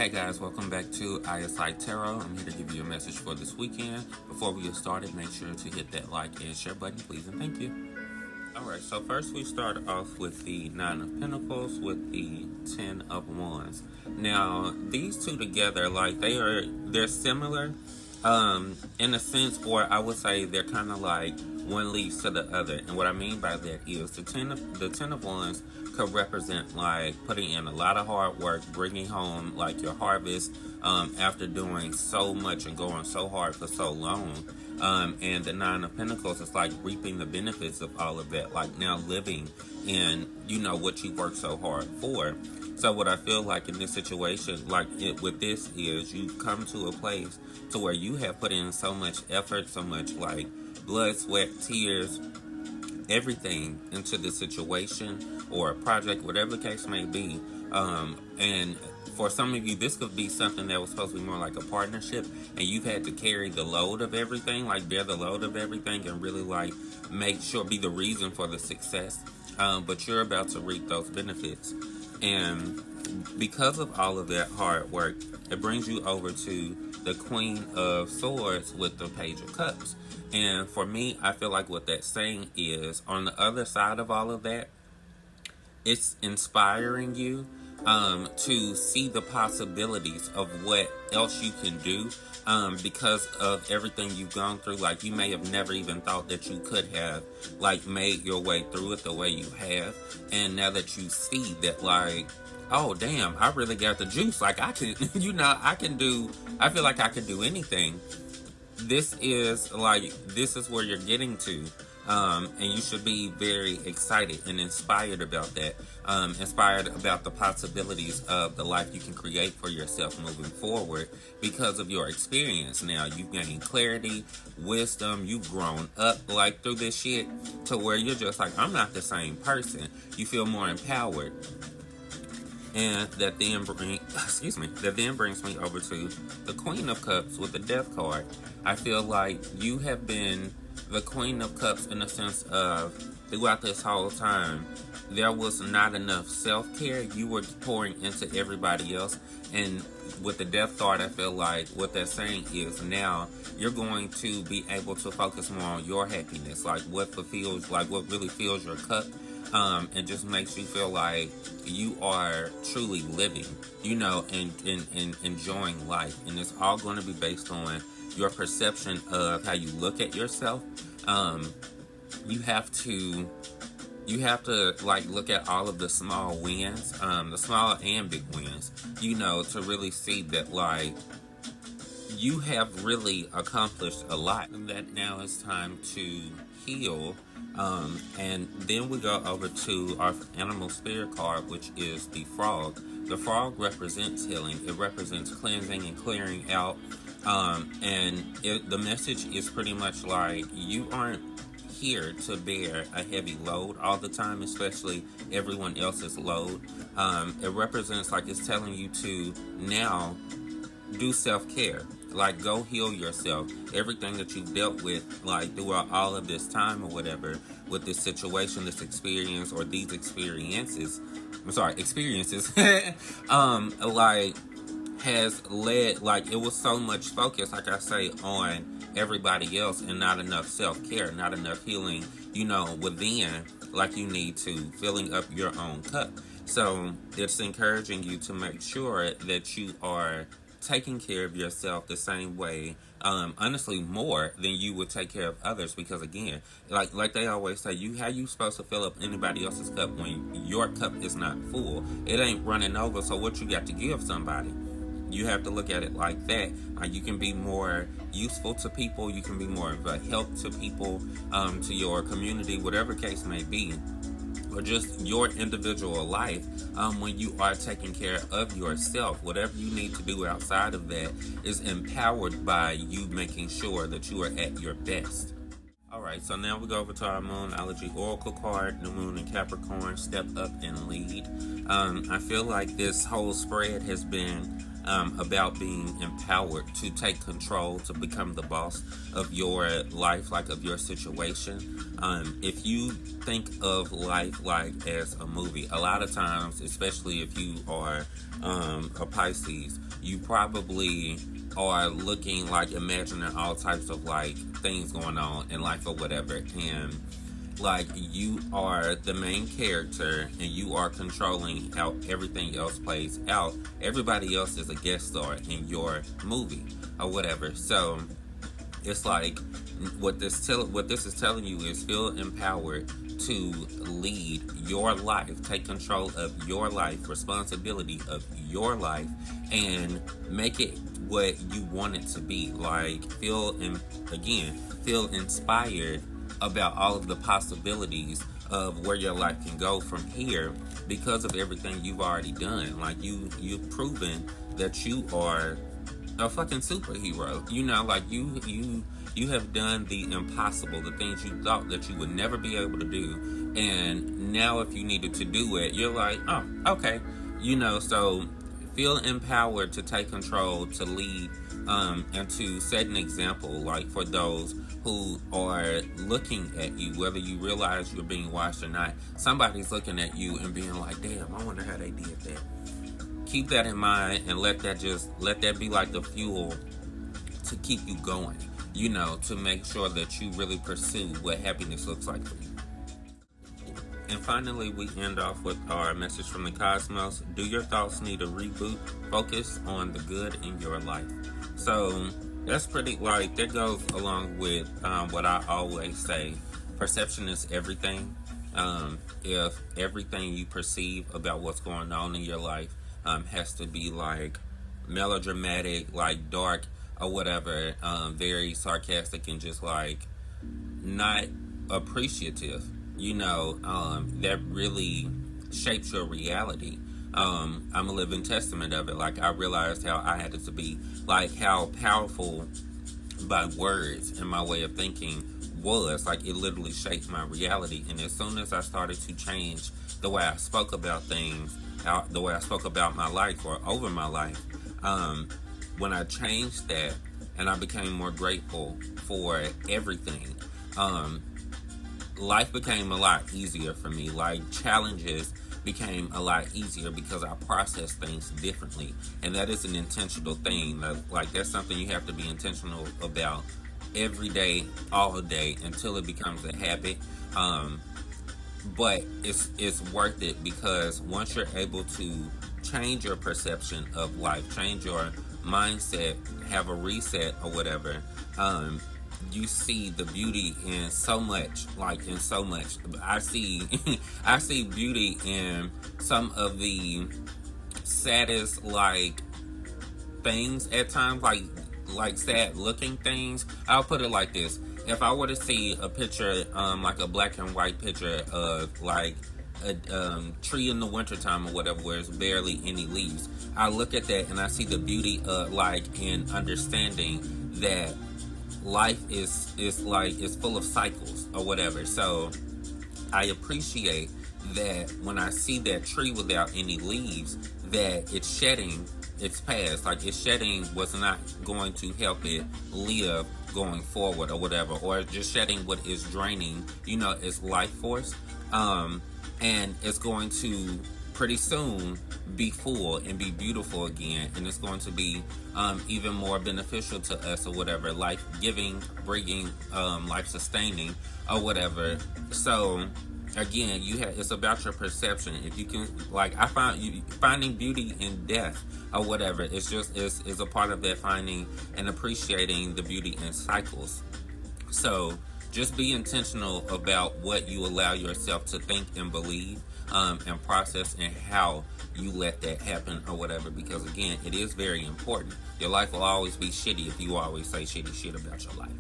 Hey guys, welcome back to ISI Tarot. I'm here to give you a message for this weekend. Before we get started, make sure to hit that like and share button, please, and thank you. Alright, so first we start off with the Nine of Pentacles with the Ten of Wands. Now, these two together, like, they're similar, in a sense, or I would say they're kind of like one leads to the other. And what I mean by that is the Ten of Wands could represent like putting in a lot of hard work, bringing home like your harvest after doing so much and going so hard for so long. And the Nine of Pentacles is like reaping the benefits of all of that, like now living in, what you worked so hard for. So what I feel like in this situation, with this is you've come to a place to where you have put in so much effort, so much like blood, sweat, tears, everything into the situation or a project, whatever the case may be. And for some of you, this could be something that was supposed to be more like a partnership, and you've had to carry the load of everything, like bear the load of everything, and really like make sure, be the reason for the success. But you're about to reap those benefits. And because of all of that hard work, it brings you over to the Queen of Swords with the Page of Cups. And for me, I feel like what that's saying is, on the other side of all of that, it's inspiring you to see the possibilities of what else you can do because of everything you've gone through. Like, you may have never even thought that you could have like made your way through it the way you have, and now that you see that, like, oh damn, I really got the juice, like I can I feel like I can do anything. This is where you're getting to. And you should be very excited and inspired about that. Inspired about the possibilities of the life you can create for yourself moving forward because of your experience. Now, you've gained clarity, wisdom, you've grown up like through this shit to where you're just like, I'm not the same person. You feel more empowered. And that then brings me over to the Queen of Cups with the Death card. I feel like you have been the Queen of Cups in the sense of, throughout this whole time, there was not enough self-care. You were pouring into everybody else. And with the Death card, I feel like what they're saying is now you're going to be able to focus more on your happiness, like what really fills your cup. And just makes you feel like you are truly living, and enjoying life. And it's all going to be based on your perception of how you look at yourself. You have to like look at all of the small wins, the small and big wins, to really see that like you have really accomplished a lot. And that now it's time to heal. And then we go over to our animal spirit card, which is the Frog. The Frog represents healing. It represents cleansing and clearing out. The message is pretty much like you aren't here to bear a heavy load all the time, especially everyone else's load. It represents like it's telling you to now do self-care. Like, go heal yourself. Everything that you've dealt with, like, throughout all of this time or whatever, with this situation, this experience, or these experiences, has led, like, it was so much focus, like I say, on everybody else and not enough self-care, not enough healing, within, like you need to, filling up your own cup. So, it's encouraging you to make sure that you are taking care of yourself the same way, honestly, more than you would take care of others. Because again, like they always say, how you supposed to fill up anybody else's cup when your cup is not full? It ain't running over, so what you got to give somebody? You have to look at it like that. You can be more useful to people, you can be more of a help to people, to your community, whatever case may be, or just your individual life, when you are taking care of yourself. Whatever you need to do outside of that is empowered by you making sure that you are at your best. Alright, so now we go over to our Moonology Oracle card, the Moon in Capricorn, Step Up and Lead. I feel like this whole spread has been about being empowered to take control, to become the boss of your life, like of your situation. If you think of life like as a movie, a lot of times, especially if you are a Pisces, you probably are looking like imagining all types of like things going on in life or whatever, and like you are the main character and you are controlling how everything else plays out. Everybody else is a guest star in your movie or whatever. So it's like what this is telling you is feel empowered to lead your life, take control of your life, responsibility of your life, and make it what you want it to be. Like feel inspired about all of the possibilities of where your life can go from here because of everything you've already done. Like you've proven that you are a fucking superhero. You know, like you have done the impossible, the things you thought that you would never be able to do, and now if you needed to do it, you're like, oh, okay. You know, so feel empowered to take control, to lead, and to set an example, like for those who are looking at you, whether you realize you're being watched or not. Somebody's looking at you and being like, damn, I wonder how they did that. Keep that in mind and let that be like the fuel to keep you going, you know, to make sure that you really pursue what happiness looks like for you. And finally, we end off with our message from the cosmos. Do your thoughts need a reboot? Focus on the good in your life. So that's pretty, like, that goes along with what I always say. Perception is everything. If everything you perceive about what's going on in your life has to be like melodramatic, like dark or whatever, very sarcastic and just like not appreciative, you know, that really shapes your reality. I'm a living testament of it. Like I realized how I had it to be, like how powerful my words and my way of thinking was. Like it literally shaped my reality. And as soon as I started to change the way I spoke about things, the way I spoke about my life or over my life, when I changed that and I became more grateful for everything, life became a lot easier for me. Like challenges became a lot easier because I process things differently, and that is an intentional thing. Like that's something you have to be intentional about every day, all day, until it becomes a habit. But it's worth it because once you're able to change your perception of life, change your mindset, have a reset or whatever, you see the beauty in so much. I see I see beauty in some of the saddest like things at times, like sad looking things. I'll put it like this: if I were to see a picture, like a black and white picture of like a tree in the wintertime or whatever, where there's barely any leaves, I look at that and I see the beauty of like in understanding that life is full of cycles or whatever. So I appreciate that when I see that tree without any leaves, that it's shedding its past. Like its shedding was not going to help it live going forward or whatever, or just shedding what is draining, you know, its life force. And it's going to pretty soon be full and be beautiful again, and it's going to be even more beneficial to us or whatever, life giving, bringing, life sustaining or whatever. So again, it's about your perception. If you can, like I found you finding beauty in death or whatever, it's a part of that, finding and appreciating the beauty in cycles. So just be intentional about what you allow yourself to think and believe, and process, and how you let that happen or whatever, because again, it is very important. Your life will always be shitty if you always say shitty shit about your life.